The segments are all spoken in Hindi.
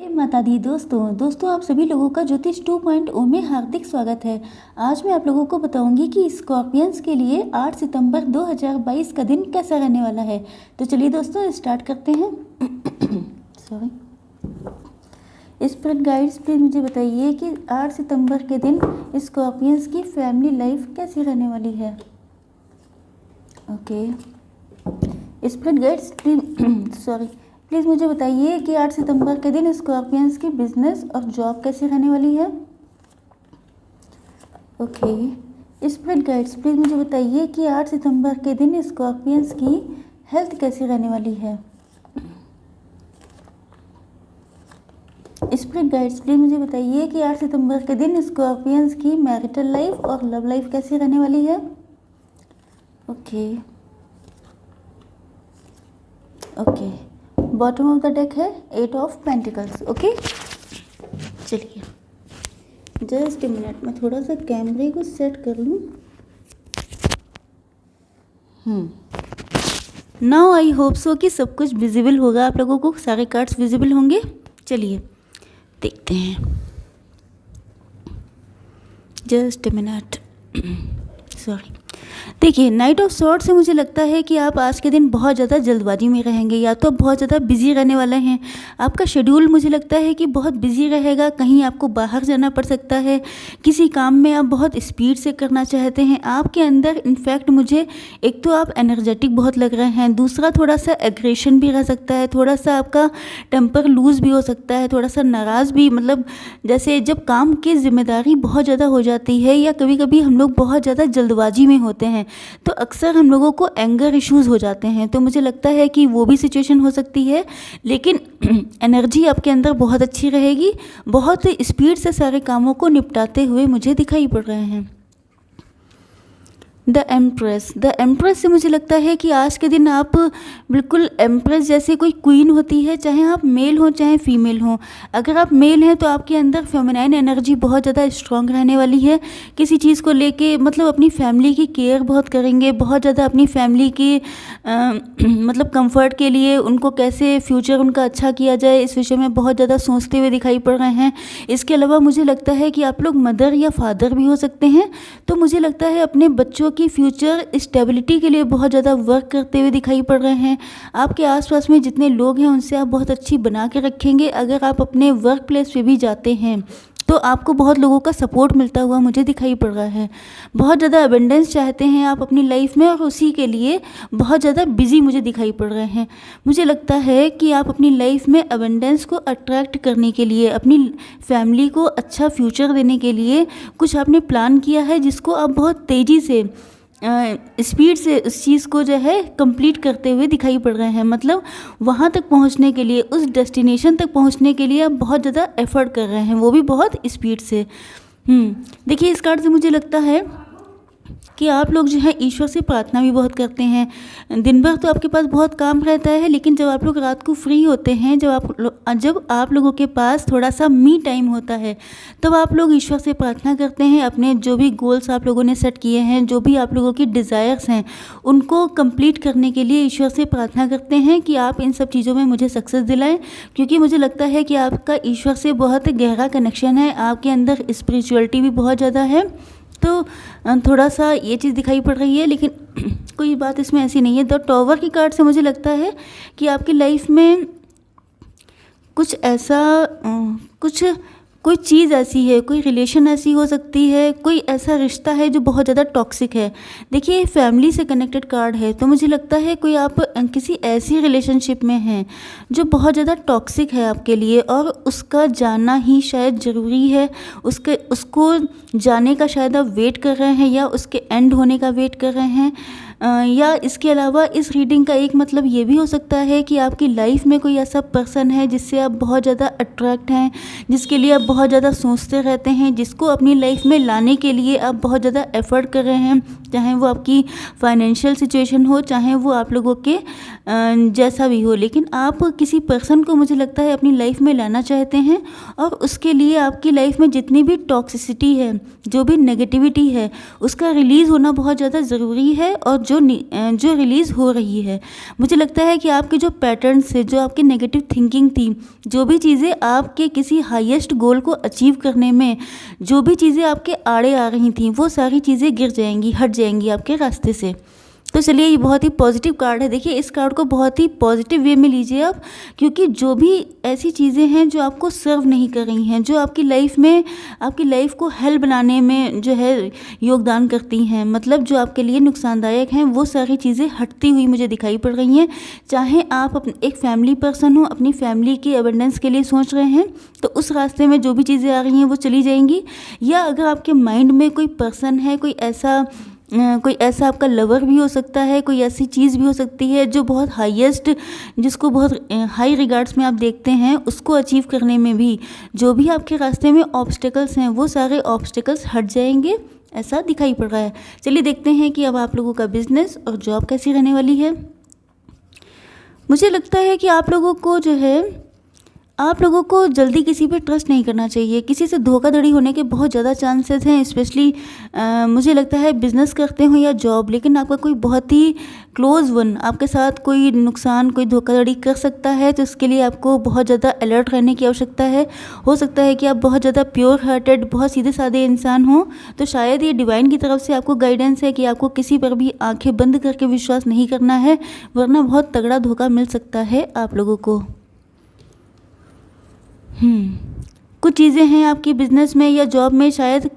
जय माता दी दोस्तों आप सभी लोगों का ज्योतिष 2.0 में हार्दिक स्वागत है। आज मैं आप लोगों को बताऊंगी कि स्कॉर्पियंस के लिए 8 सितंबर 2022 का दिन कैसा रहने वाला है। तो चलिए दोस्तों स्टार्ट करते हैं। स्पिरिट गाइड्स प्लीज़ मुझे बताइए कि 8 सितंबर के दिन स्कॉर्पियंस की फैमिली लाइफ कैसी रहने वाली है। ओके स्पिरिट गाइड्स प्लीज़ मुझे बताइए कि 8 सितंबर के दिन स्कॉर्पियंस की बिजनेस और जॉब कैसी रहने वाली है। ओके स्पिरिट गाइड्स प्लीज़ मुझे बताइए कि 8 सितंबर के दिन स्कॉर्पियंस की हेल्थ कैसी रहने वाली है। स्पिरिट गाइड्स प्लीज़ मुझे बताइए कि 8 सितंबर के दिन स्कॉर्पियंस की मैरिटल लाइफ और लव लाइफ कैसी रहने वाली है। Okay bottom of the deck है 8 ऑफ पेंटिकल्स। ओके चलिए जस्ट ए मिनट, मैं थोड़ा सा कैमरे को सेट कर लूँ। नाउ आई होप सो कि सब कुछ विजिबल होगा, आप लोगों को सारे कार्ड्स विजिबल होंगे। चलिए देखते हैं, जस्ट ए मिनट। सॉरी, देखिए नाइट ऑफ सॉर्ड्स से मुझे लगता है कि आप आज के दिन बहुत ज़्यादा जल्दबाजी में रहेंगे, या तो बहुत ज़्यादा बिजी रहने वाले हैं। आपका शेड्यूल मुझे लगता है कि बहुत बिजी रहेगा, कहीं आपको बाहर जाना पड़ सकता है, किसी काम में आप बहुत स्पीड से करना चाहते हैं। आपके अंदर इनफैक्ट मुझे एक तो आप एनर्जेटिक बहुत लग रहे हैं, दूसरा थोड़ा सा एग्रेशन भी रह सकता है, थोड़ा सा आपका टेम्पर लूज़ भी हो सकता है, थोड़ा सा नाराज़ भी। मतलब जैसे जब काम की जिम्मेदारी बहुत ज़्यादा हो जाती है या कभी कभी हम लोग बहुत ज़्यादा जल्दबाजी में होते हैं तो अक्सर हम लोगों को एंगर इश्यूज़ हो जाते हैं। तो मुझे लगता है कि वो भी सिचुएशन हो सकती है, लेकिन एनर्जी आपके अंदर बहुत अच्छी रहेगी, बहुत स्पीड से सारे कामों को निपटाते हुए मुझे दिखाई पड़ रहे हैं। द एम्प्रेस से मुझे लगता है कि आज के दिन आप बिल्कुल एम्प्रेस जैसे कोई क्वीन होती है, चाहे आप मेल हो चाहे फीमेल हो। अगर आप मेल हैं तो आपके अंदर फेमिनाइन एनर्जी बहुत ज़्यादा स्ट्रांग रहने वाली है। किसी चीज़ को लेके मतलब अपनी फैमिली की केयर बहुत करेंगे, बहुत ज़्यादा अपनी फैमिली की मतलब कंफर्ट के लिए उनको कैसे फ्यूचर उनका अच्छा किया जाए, इस विषय में बहुत ज़्यादा सोचते हुए दिखाई पड़ रहे हैं। इसके अलावा मुझे लगता है कि आप लोग मदर या फादर भी हो सकते हैं, तो मुझे लगता है अपने बच्चों की फ्यूचर स्टेबिलिटी के लिए बहुत ज़्यादा वर्क करते हुए दिखाई पड़ रहे हैं। आपके आसपास में जितने लोग हैं उनसे आप बहुत अच्छी बना के रखेंगे। अगर आप अपने वर्क प्लेस पे भी जाते हैं तो आपको बहुत लोगों का सपोर्ट मिलता हुआ मुझे दिखाई पड़ रहा है। बहुत ज़्यादा अबंडेंस चाहते हैं आप अपनी लाइफ में, और उसी के लिए बहुत ज़्यादा बिजी मुझे दिखाई पड़ रहे हैं। मुझे लगता है कि आप अपनी लाइफ में अबंडेंस को अट्रैक्ट करने के लिए, अपनी फैमिली को अच्छा फ्यूचर देने के लिए कुछ आपने प्लान किया है, जिसको आप बहुत तेज़ी से स्पीड से उस चीज़ को जो है कंप्लीट करते हुए दिखाई पड़ रहे हैं। मतलब वहाँ तक पहुँचने के लिए, उस डेस्टिनेशन तक पहुँचने के लिए आप बहुत ज़्यादा एफर्ट कर रहे हैं, वो भी बहुत स्पीड से। देखिए इस कार्ड से मुझे लगता है कि आप लोग जो है ईश्वर से प्रार्थना भी बहुत करते हैं। दिन भर तो आपके पास बहुत काम रहता है, लेकिन जब आप लोग रात को फ्री होते हैं, जब आप लोगों के पास थोड़ा सा मी टाइम होता है, तब आप लोग ईश्वर से प्रार्थना करते हैं। अपने जो भी गोल्स आप लोगों ने सेट किए हैं, जो भी आप लोगों की डिज़ायर्स हैं, उनको कंप्लीट करने के लिए ईश्वर से प्रार्थना करते हैं कि आप इन सब चीज़ों में मुझे सक्सेस दिलाएं, क्योंकि मुझे लगता है कि आपका ईश्वर से बहुत गहरा कनेक्शन है, आपके अंदर स्पिरिचुअलिटी भी बहुत ज़्यादा है। तो थोड़ा सा ये चीज़ दिखाई पड़ रही है, लेकिन कोई बात इसमें ऐसी नहीं है। द टॉवर की कार्ड से मुझे लगता है कि आपकी लाइफ में कुछ ऐसा कोई चीज़ ऐसी है, कोई रिलेशन ऐसी हो सकती है, कोई ऐसा रिश्ता है जो बहुत ज़्यादा टॉक्सिक है। देखिए फैमिली से कनेक्टेड कार्ड है, तो मुझे लगता है कोई आप किसी ऐसी रिलेशनशिप में हैं जो बहुत ज़्यादा टॉक्सिक है आपके लिए, और उसका जाना ही शायद ज़रूरी है। उसको जाने का शायद आप वेट कर रहे हैं, या उसके एंड होने का वेट कर रहे हैं। या इसके अलावा इस रीडिंग का एक मतलब ये भी हो सकता है कि आपकी लाइफ में कोई ऐसा पर्सन है जिससे आप बहुत ज़्यादा अट्रैक्ट हैं, जिसके लिए आप बहुत ज़्यादा सोचते रहते हैं, जिसको अपनी लाइफ में लाने के लिए आप बहुत ज़्यादा एफर्ट कर रहे हैं, चाहे वो आपकी फाइनेंशियल सिचुएशन हो, चाहे वो आप लोगों के जैसा भी हो। लेकिन आप किसी पर्सन को मुझे लगता है अपनी लाइफ में लाना चाहते हैं, और उसके लिए आपकी लाइफ में जितनी भी टॉक्सिसिटी है, जो भी नेगेटिविटी है, उसका रिलीज़ होना बहुत ज़्यादा ज़रूरी है। और जो रिलीज़ हो रही है। मुझे लगता है कि आपके जो पैटर्न्स है, जो आपकी नेगेटिव थिंकिंग थी, जो भी चीज़ें आपके किसी हाईएस्ट गोल को अचीव करने में जो भी चीज़ें आपके आड़े आ रही थी, वो सारी चीज़ें गिर जाएंगी, हट जाएंगी आपके रास्ते से। तो चलिए, ये बहुत ही पॉजिटिव कार्ड है। देखिए, इस कार्ड को बहुत ही पॉजिटिव वे में लीजिए आप, क्योंकि जो भी ऐसी चीज़ें हैं जो आपको सर्व नहीं कर रही हैं, जो आपकी लाइफ में आपकी लाइफ को हेल बनाने में जो है योगदान करती हैं, मतलब जो आपके लिए नुकसानदायक हैं, वो सारी चीज़ें हटती हुई मुझे दिखाई पड़ रही हैं। चाहे आप एक फैमिली पर्सन हो, अपनी फैमिली की अबंडेंस के लिए सोच रहे हैं, तो उस रास्ते में जो भी चीज़ें आ रही हैं वो चली जाएंगी। या अगर आपके माइंड में कोई पर्सन है, कोई ऐसा आपका लवर भी हो सकता है, कोई ऐसी चीज़ भी हो सकती है जो बहुत हाईएस्ट, जिसको बहुत हाई रिगार्ड्स में आप देखते हैं, उसको अचीव करने में भी जो भी आपके रास्ते में ऑब्स्टेकल्स हैं, वो सारे ऑब्स्टेकल्स हट जाएंगे, ऐसा दिखाई पड़ रहा है। चलिए देखते हैं कि अब आप लोगों का बिजनेस और जॉब कैसी रहने वाली है। मुझे लगता है कि आप लोगों को जल्दी किसी पे ट्रस्ट नहीं करना चाहिए। किसी से धोखाधड़ी होने के बहुत ज़्यादा चांसेस हैं, स्पेशली मुझे लगता है बिज़नेस करते हो या जॉब, लेकिन आपका कोई बहुत ही क्लोज वन आपके साथ कोई नुकसान, कोई धोखाधड़ी कर सकता है, तो इसके लिए आपको बहुत ज़्यादा अलर्ट रहने की आवश्यकता है। हो सकता है कि आप बहुत ज़्यादा प्योर हार्टेड, बहुत सीधे साधे इंसान हो, तो शायद ये डिवाइन की तरफ से आपको गाइडेंस है कि आपको किसी पर भी आंखें बंद करके विश्वास नहीं करना है, वरना बहुत तगड़ा धोखा मिल सकता है आप लोगों को। कुछ चीज़ें हैं आपकी बिज़नेस में या जॉब में, शायद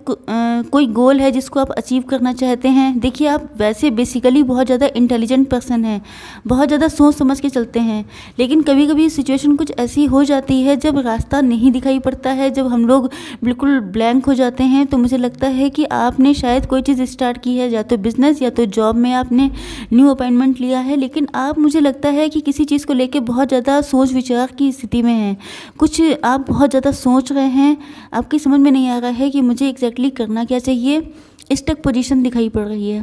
कोई गोल है जिसको आप अचीव करना चाहते हैं। देखिए, आप वैसे बेसिकली बहुत ज़्यादा इंटेलिजेंट पर्सन हैं, बहुत ज़्यादा सोच समझ के चलते हैं, लेकिन कभी कभी सिचुएशन कुछ ऐसी हो जाती है जब रास्ता नहीं दिखाई पड़ता है, जब हम लोग बिल्कुल ब्लैंक हो जाते हैं। तो मुझे लगता है कि आपने शायद कोई चीज़ स्टार्ट की है, या तो बिज़नेस या तो जॉब में आपने न्यू अपॉइंटमेंट लिया है, लेकिन आप, मुझे लगता है कि किसी चीज़ को लेकर बहुत ज़्यादा सोच विचार की स्थिति में हैं। कुछ आप बहुत ज़्यादा सोच रहे हैं, आपकी समझ में नहीं आ रहा है कि मुझे एग्जैक्टली करना क्या चाहिए। स्टक पोजीशन दिखाई पड़ रही है।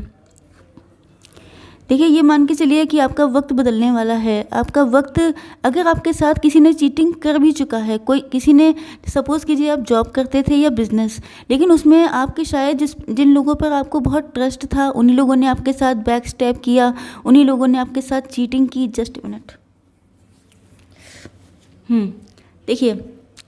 देखिए, ये मान के चलिए कि आपका वक्त बदलने वाला है। आपका वक्त, अगर आपके साथ किसी ने चीटिंग कर भी चुका है, किसी ने, सपोज़ कीजिए आप जॉब करते थे या बिज़नेस, लेकिन उसमें आपके शायद जिन लोगों पर आपको बहुत ट्रस्ट था, उन्हीं लोगों ने आपके साथ बैक स्टेप किया, उन्हीं लोगों ने आपके साथ चीटिंग की। Just minute. देखिए,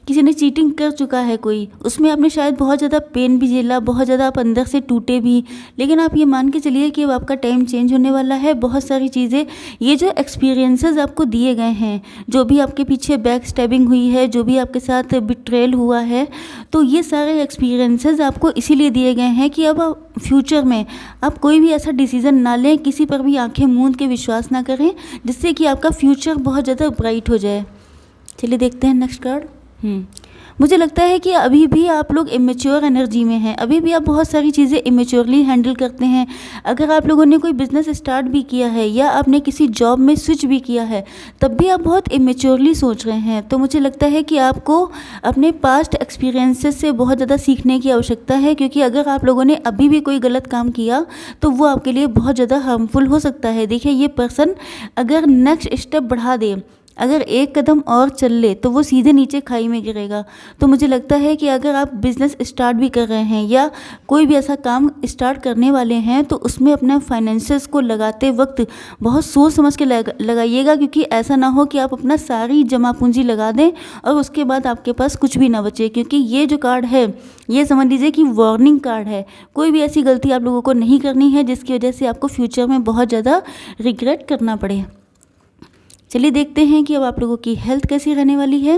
किसी ने चीटिंग कर चुका है कोई, उसमें आपने शायद बहुत ज़्यादा पेन भी झेला, बहुत ज़्यादा आप अंदर से टूटे भी, लेकिन आप ये मान के चलिए कि अब आपका टाइम चेंज होने वाला है। बहुत सारी चीज़ें, ये जो एक्सपीरियंसेस आपको दिए गए हैं, जो भी आपके पीछे बैक स्टैबिंग हुई है, जो भी आपके साथ बिट्रेल हुआ है, तो ये सारे एक्सपीरियंसेस आपको इसीलिए दिए गए हैं कि अब फ्यूचर में आप कोई भी ऐसा डिसीज़न ना लें, किसी पर भी आंखें मूंद के विश्वास ना करें, जिससे कि आपका फ्यूचर बहुत ज़्यादा ब्राइट हो जाए। चलिए देखते हैं नेक्स्ट कार्ड। मुझे लगता है कि अभी भी आप लोग इमेच्योर एनर्जी में हैं, अभी भी आप बहुत सारी चीज़ें इमेच्योरली हैंडल करते हैं। अगर आप लोगों ने कोई बिज़नेस स्टार्ट भी किया है या आपने किसी जॉब में स्विच भी किया है, तब भी आप बहुत इमेच्योरली सोच रहे हैं। तो मुझे लगता है कि आपको अपने पास्ट एक्सपीरियंसेस से बहुत ज़्यादा सीखने की आवश्यकता है, क्योंकि अगर आप लोगों ने अभी भी कोई गलत काम किया तो वो आपके लिए बहुत ज़्यादा हार्मफुल हो सकता है। देखिए, ये पर्सन अगर नेक्स्ट स्टेप बढ़ा दे, अगर एक कदम और चल ले, तो वो सीधे नीचे खाई में गिरेगा। तो मुझे लगता है कि अगर आप बिज़नेस स्टार्ट भी कर रहे हैं या कोई भी ऐसा काम स्टार्ट करने वाले हैं, तो उसमें अपने फाइनेंसेस को लगाते वक्त बहुत सोच समझ के लगाइएगा, क्योंकि ऐसा ना हो कि आप अपना सारी जमा पूंजी लगा दें और उसके बाद आपके पास कुछ भी ना बचे। क्योंकि ये जो कार्ड है, ये समझ लीजिए कि वार्निंग कार्ड है। कोई भी ऐसी गलती आप लोगों को नहीं करनी है जिसकी वजह से आपको फ्यूचर में बहुत ज़्यादा रिग्रेट करना पड़े। चलिए देखते हैं कि अब आप लोगों की हेल्थ कैसी रहने वाली है।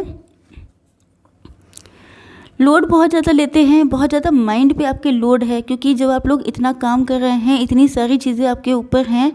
लोड बहुत ज़्यादा लेते हैं, बहुत ज़्यादा माइंड पे आपके लोड है, क्योंकि जब आप लोग इतना काम कर रहे हैं, इतनी सारी चीज़ें आपके ऊपर हैं,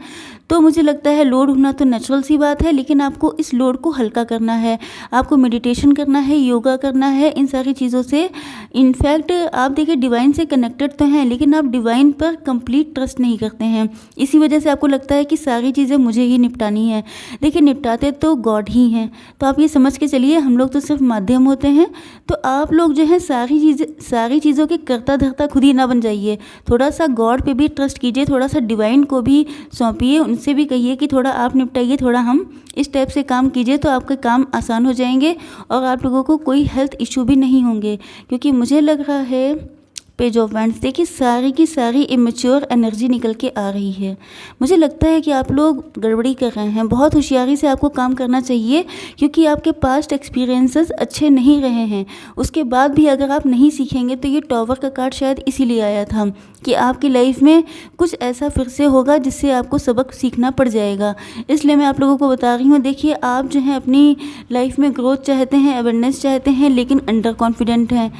तो मुझे लगता है लोड होना तो नेचुरल सी बात है, लेकिन आपको इस लोड को हल्का करना है। आपको मेडिटेशन करना है, योगा करना है, इन सारी चीज़ों से। इनफैक्ट आप देखिए, डिवाइन से कनेक्टेड तो हैं, लेकिन आप डिवाइन पर कंप्लीट ट्रस्ट नहीं करते हैं। इसी वजह से आपको लगता है कि सारी चीज़ें मुझे ही निपटानी है। देखिए, निपटाते तो गॉड ही हैं। तो आप ये समझ के चलिए, हम लोग तो सिर्फ माध्यम होते हैं। तो आप लोग जो है सारी चीज़ों के कर्ता धर्ता खुद ही ना बन जाइए। थोड़ा सा गॉड पे भी ट्रस्ट कीजिए, थोड़ा सा डिवाइन को भी सौंपिए, उनसे भी कहिए कि थोड़ा आप निपटाइए, थोड़ा हम इस टाइप से काम कीजिए, तो आपके काम आसान हो जाएंगे और आप लोगों को कोई हेल्थ इशू भी नहीं होंगे। क्योंकि मुझे लग रहा है पेज ऑफ वैंड्स, देखिए सारी की सारी इमेच्योर एनर्जी निकल के आ रही है। मुझे लगता है कि आप लोग गड़बड़ी कर रहे हैं। बहुत होशियारी से आपको काम करना चाहिए, क्योंकि आपके पास्ट एक्सपीरियंसेस अच्छे नहीं रहे हैं। उसके बाद भी अगर आप नहीं सीखेंगे तो ये टॉवर का कार्ड शायद इसीलिए आया था कि आपकी लाइफ में कुछ ऐसा फिर से होगा जिससे आपको सबक सीखना पड़ जाएगा। इसलिए मैं आप लोगों को बता रही हूँ। देखिए, आप जो है अपनी लाइफ में ग्रोथ चाहते हैं, अवेयरनेस चाहते हैं, लेकिन अंडर कॉन्फिडेंट हैं।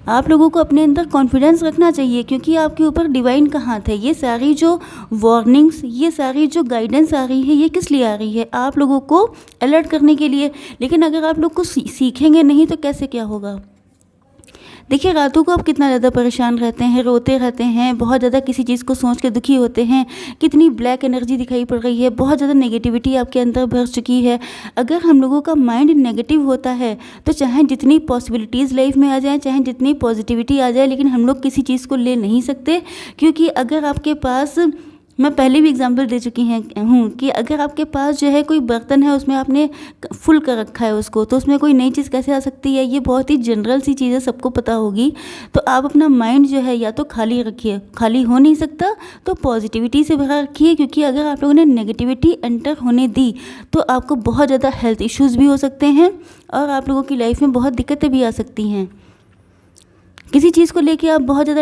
आप लोगों को अपने अंदर कॉन्फिडेंस रखना चाहिए, क्योंकि आपके ऊपर डिवाइन का हाथ है। ये सारी जो वार्निंग्स, ये सारी जो गाइडेंस आ रही है, ये किस लिए आ रही है? आप लोगों को अलर्ट करने के लिए। लेकिन अगर आप लोग कुछ सीखेंगे नहीं तो कैसे क्या होगा? देखिए, रातों को आप कितना ज़्यादा परेशान रहते हैं, रोते रहते हैं, बहुत ज़्यादा किसी चीज़ को सोच के दुखी होते हैं, कितनी ब्लैक एनर्जी दिखाई पड़ रही है, बहुत ज़्यादा नेगेटिविटी आपके अंदर भर चुकी है। अगर हम लोगों का माइंड नेगेटिव होता है तो चाहे जितनी पॉसिबिलिटीज़ लाइफ में आ जाएँ, चाहे जितनी पॉजिटिविटी आ जाए, लेकिन हम लोग किसी चीज़ को ले नहीं सकते। क्योंकि अगर आपके पास, मैं पहले भी एग्जाम्पल दे चुकी हूँ कि अगर आपके पास जो है कोई बर्तन है, उसमें आपने फुल कर रखा है उसको, तो उसमें कोई नई चीज़ कैसे आ सकती है? ये बहुत ही जनरल सी चीज़ है, सबको पता होगी। तो आप अपना माइंड जो है या तो खाली रखिए, खाली हो नहीं सकता तो पॉजिटिविटी से भरा रखिए, क्योंकि अगर आप लोगों ने नेगेटिविटी एंटर होने दी तो आपको बहुत ज़्यादा हेल्थ इश्यूज़ भी हो सकते हैं और आप लोगों की लाइफ में बहुत दिक्कतें भी आ सकती हैं। किसी चीज़ को लेके आप बहुत ज़्यादा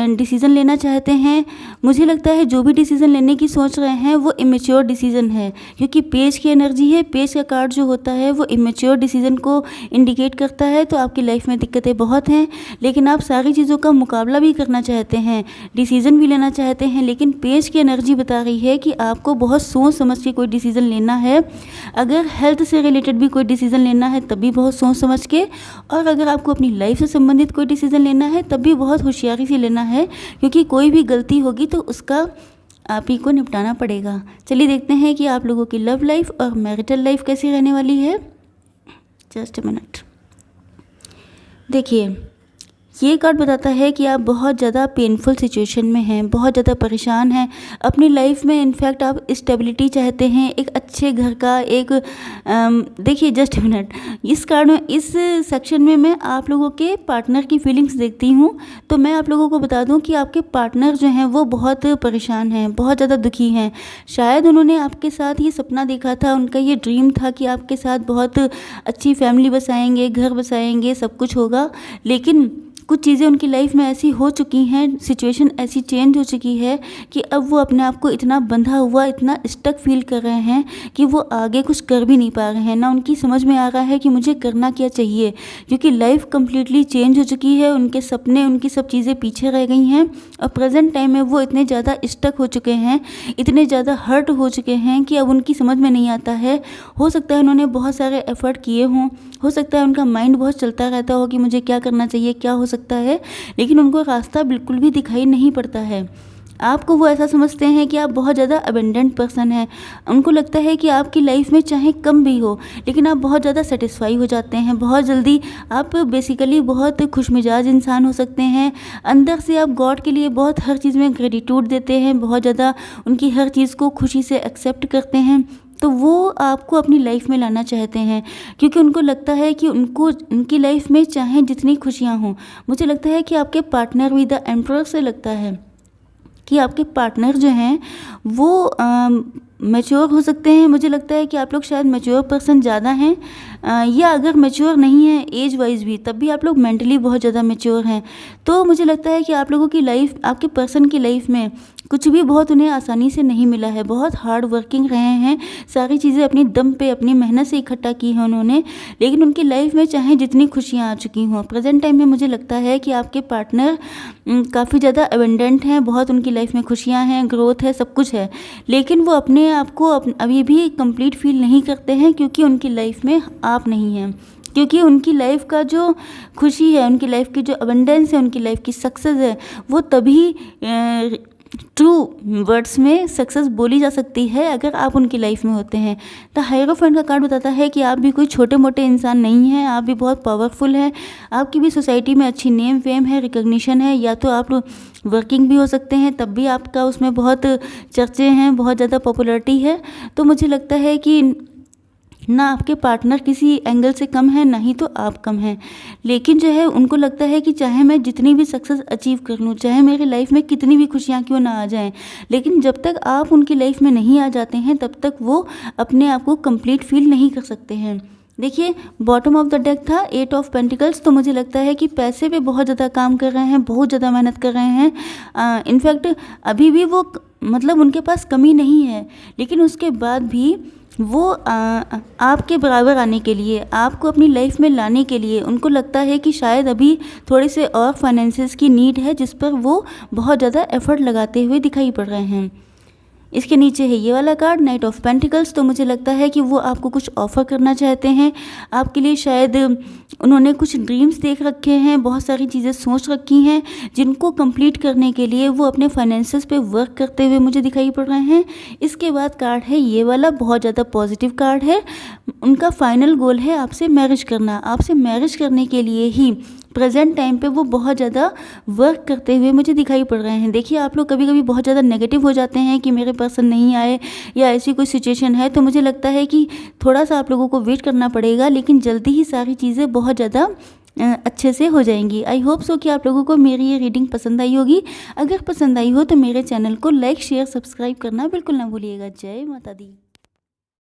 डिसीज़न लेना चाहते हैं। मुझे लगता है जो भी डिसीज़न लेने की सोच रहे हैं वो इमेच्योर डिसीज़न है, क्योंकि पेज की एनर्जी है। पेज का कार्ड जो होता है वो इमेच्योर डिसीज़न को इंडिकेट करता है। तो आपकी लाइफ में दिक्कतें बहुत हैं, लेकिन आप सारी चीज़ों का मुकाबला भी करना चाहते हैं, डिसीज़न भी लेना चाहते हैं। लेकिन पेज की एनर्जी बता रही है कि आपको बहुत सोच समझ के कोई डिसीज़न लेना है। अगर हेल्थ से रिलेटेड भी कोई डिसीज़न लेना है तब भी बहुत सोच समझ के, और अगर आपको अपनी लाइफ से संबंधित कोई डिसीज़न लेना है तब भी बहुत होशियारी से लेना है, क्योंकि कोई भी गलती होगी तो उसका आप ही को निपटाना पड़ेगा। चलिए देखते हैं कि आप लोगों की लव लाइफ और मैरिटल लाइफ कैसी रहने वाली है। Just a minute. देखिए, ये कार्ड बताता है कि आप बहुत ज़्यादा पेनफुल सिचुएशन में हैं, बहुत ज़्यादा परेशान हैं अपनी लाइफ में। इनफैक्ट आप स्टेबिलिटी चाहते हैं, एक अच्छे घर का एक देखिए जस्ट मिनट, इस कार्ड में, इस सेक्शन में मैं आप लोगों के पार्टनर की फीलिंग्स देखती हूँ। तो मैं आप लोगों को बता दूँ कि आपके पार्टनर जो हैं वो बहुत परेशान हैं, बहुत ज़्यादा दुखी हैं। शायद उन्होंने आपके साथ ये सपना देखा था, उनका ये ड्रीम था कि आपके साथ बहुत अच्छी फैमिली बसाएंगे, घर बसाएंगे, सब कुछ होगा। लेकिन कुछ चीज़ें उनकी लाइफ में ऐसी हो चुकी हैं, सिचुएशन ऐसी चेंज हो चुकी है कि अब वो अपने आप को इतना बंधा हुआ, इतना स्टक फील कर रहे हैं कि वो आगे कुछ कर भी नहीं पा रहे हैं। ना उनकी समझ में आ रहा है कि मुझे करना क्या चाहिए, क्योंकि लाइफ कम्प्लीटली चेंज हो चुकी है। उनके सपने, उनकी सब चीज़ें पीछे रह गई हैं और प्रेजेंट टाइम में वो इतने ज़्यादा स्टक हो चुके हैं, इतने ज़्यादा हर्ट हो चुके हैं कि अब उनकी समझ में नहीं आता है। हो सकता है उन्होंने बहुत सारे एफर्ट किए हों, हो सकता है उनका माइंड बहुत चलता रहता हो कि मुझे क्या करना चाहिए, क्या हो सकता है, लेकिन उनको रास्ता बिल्कुल भी दिखाई नहीं पड़ता है। आपको वो ऐसा समझते हैं कि आप बहुत ज़्यादा अबेंडेंट पर्सन हैं। उनको लगता है कि आपकी लाइफ में चाहे कम भी हो, लेकिन आप बहुत ज़्यादा सेटिस्फाई हो जाते हैं बहुत जल्दी। आप बेसिकली बहुत खुशमिजाज इंसान हो सकते हैं। अंदर से आप गॉड के लिए बहुत हर चीज़ में ग्रेटिट्यूड देते हैं, बहुत ज़्यादा उनकी हर चीज़ को खुशी से एक्सेप्ट करते हैं। तो वो आपको अपनी लाइफ में लाना चाहते हैं, क्योंकि उनको लगता है कि उनकी लाइफ में चाहे जितनी खुशियाँ हों। मुझे लगता है कि आपके पार्टनर भी द एम्परर से लगता है कि आपके पार्टनर जो हैं वो मैच्योर हो सकते हैं। मुझे लगता है कि आप लोग शायद मैच्योर पर्सन ज़्यादा हैं, या अगर मैच्योर नहीं है एज वाइज भी, तब भी आप लोग मेंटली बहुत ज़्यादा मैच्योर हैं। तो मुझे लगता है कि आप लोगों की लाइफ, आपके पर्सन की लाइफ में कुछ भी बहुत उन्हें आसानी से नहीं मिला है, बहुत हार्ड वर्किंग रहे हैं, सारी चीज़ें अपनी दम पे, अपनी मेहनत से इकट्ठा की हैं उन्होंने। लेकिन उनकी लाइफ में चाहे जितनी खुशियाँ आ चुकी हों, प्रेजेंट टाइम में मुझे लगता है कि आपके पार्टनर काफ़ी ज़्यादा अबेंडेंट हैं, बहुत उनकी लाइफ में खुशियाँ हैं, ग्रोथ है, सब कुछ है। लेकिन वो अपने आप को अभी भी कंप्लीट फील नहीं करते हैं, क्योंकि उनकी लाइफ में आप नहीं हैं। क्योंकि उनकी लाइफ का जो खुशी है, उनकी लाइफ की जो अबंडेंस है, उनकी लाइफ की सक्सेस है, वो तभी ट्रू वर्ड्स में सक्सेस बोली जा सकती है अगर आप उनकी लाइफ में होते हैं। द हायरोफेंट का कार्ड बताता है कि आप भी कोई छोटे मोटे इंसान नहीं हैं, आप भी बहुत पावरफुल हैं, आपकी भी सोसाइटी में अच्छी नेम फेम है, रिकग्निशन है। या तो आप वर्किंग भी हो सकते हैं, तब भी आपका उसमें बहुत चर्चे हैं, बहुत ज़्यादा पॉपुलरिटी है। तो मुझे लगता है कि ना आपके पार्टनर किसी एंगल से कम है, ना ही तो आप कम हैं। लेकिन जो है उनको लगता है कि चाहे मैं जितनी भी सक्सेस अचीव कर लूँ, चाहे मेरी लाइफ में कितनी भी खुशियाँ क्यों ना आ जाएँ, लेकिन जब तक आप उनकी लाइफ में नहीं आ जाते हैं तब तक वो अपने आप को कंप्लीट फील नहीं कर सकते हैं। देखिए, बॉटम ऑफ द डेक था 8 ऑफ पेंटिकल्स, तो मुझे लगता है कि पैसे पे बहुत ज़्यादा काम कर रहे हैं, बहुत ज़्यादा मेहनत कर रहे हैं। इनफैक्ट अभी भी वो मतलब उनके पास कमी नहीं है, लेकिन उसके बाद भी वो आपके बराबर आने के लिए, आपको अपनी लाइफ में लाने के लिए उनको लगता है कि शायद अभी थोड़े से और फाइनेंसेस की नीड है, जिस पर वो बहुत ज़्यादा एफर्ट लगाते हुए दिखाई पड़ रहे हैं। इसके नीचे है ये वाला कार्ड, नाइट ऑफ पेंटिकल्स, तो मुझे लगता है कि वो आपको कुछ ऑफ़र करना चाहते हैं। आपके लिए शायद उन्होंने कुछ ड्रीम्स देख रखे हैं, बहुत सारी चीज़ें सोच रखी हैं, जिनको कंप्लीट करने के लिए वो अपने फाइनेंसेस पे वर्क करते हुए मुझे दिखाई पड़ रहे हैं। इसके बाद कार्ड है ये वाला, बहुत ज़्यादा पॉजिटिव कार्ड है। उनका फाइनल गोल है आपसे मैरिज करना। आपसे मैरिज करने के लिए ही प्रेजेंट टाइम पे वो बहुत ज़्यादा वर्क करते हुए मुझे दिखाई पड़ रहे हैं। देखिए, आप लोग कभी कभी बहुत ज़्यादा नेगेटिव हो जाते हैं कि मेरे पर्सन नहीं आए या ऐसी कोई सिचुएशन है, तो मुझे लगता है कि थोड़ा सा आप लोगों को वेट करना पड़ेगा, लेकिन जल्दी ही सारी चीज़ें बहुत ज़्यादा अच्छे से हो जाएंगी। आई होप सो कि आप लोगों को मेरी ये रीडिंग पसंद आई होगी। अगर पसंद आई हो तो मेरे चैनल को लाइक, शेयर, सब्सक्राइब करना बिल्कुल ना भूलिएगा। जय माता दी।